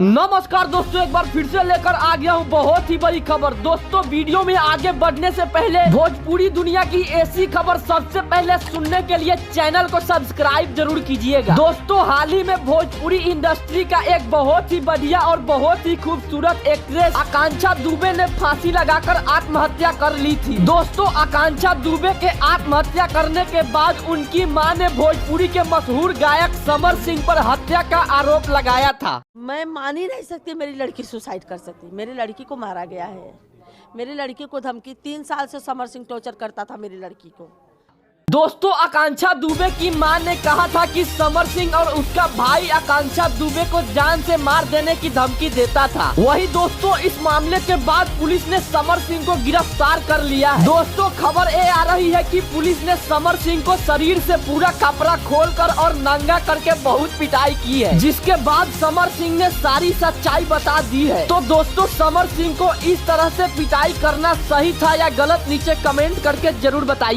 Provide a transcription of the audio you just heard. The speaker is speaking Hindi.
नमस्कार दोस्तों, एक बार फिर से लेकर आ गया हूँ बहुत ही बड़ी खबर। दोस्तों, वीडियो में आगे बढ़ने से पहले भोजपुरी दुनिया की ऐसी खबर सबसे पहले सुनने के लिए चैनल को सब्सक्राइब जरूर कीजिएगा। दोस्तों, हाल ही में भोजपुरी इंडस्ट्री का एक बहुत ही बढ़िया और बहुत ही खूबसूरत एक्ट्रेस आकांक्षा दुबे ने फांसी लगाकर आत्महत्या कर ली थी। दोस्तों, आकांक्षा दुबे के आत्महत्या करने के बाद उनकी मां ने भोजपुरी के मशहूर गायक समर सिंह पर हत्या का आरोप लगाया था। मैं मान ही नहीं सकती मेरी लड़की सुसाइड कर सकती। मेरी लड़की को मारा गया है। मेरी लड़की को धमकी 3 साल से समर सिंह टॉर्चर करता था मेरी लड़की को। दोस्तों, आकांक्षा दुबे की मां ने कहा था कि समर सिंह और उसका भाई आकांक्षा दुबे को जान से मार देने की धमकी देता था। वही दोस्तों, इस मामले के बाद पुलिस ने समर सिंह को गिरफ्तार कर लिया है। दोस्तों, खबर ये आ रही है कि पुलिस ने समर सिंह को शरीर से पूरा कपड़ा खोलकर और नंगा करके बहुत पिटाई की है, जिसके बाद समर सिंह ने सारी सच्चाई बता दी है। तो दोस्तों, समर सिंह को इस तरह से पिटाई करना सही था या गलत, नीचे कमेंट करके जरूर बताइए।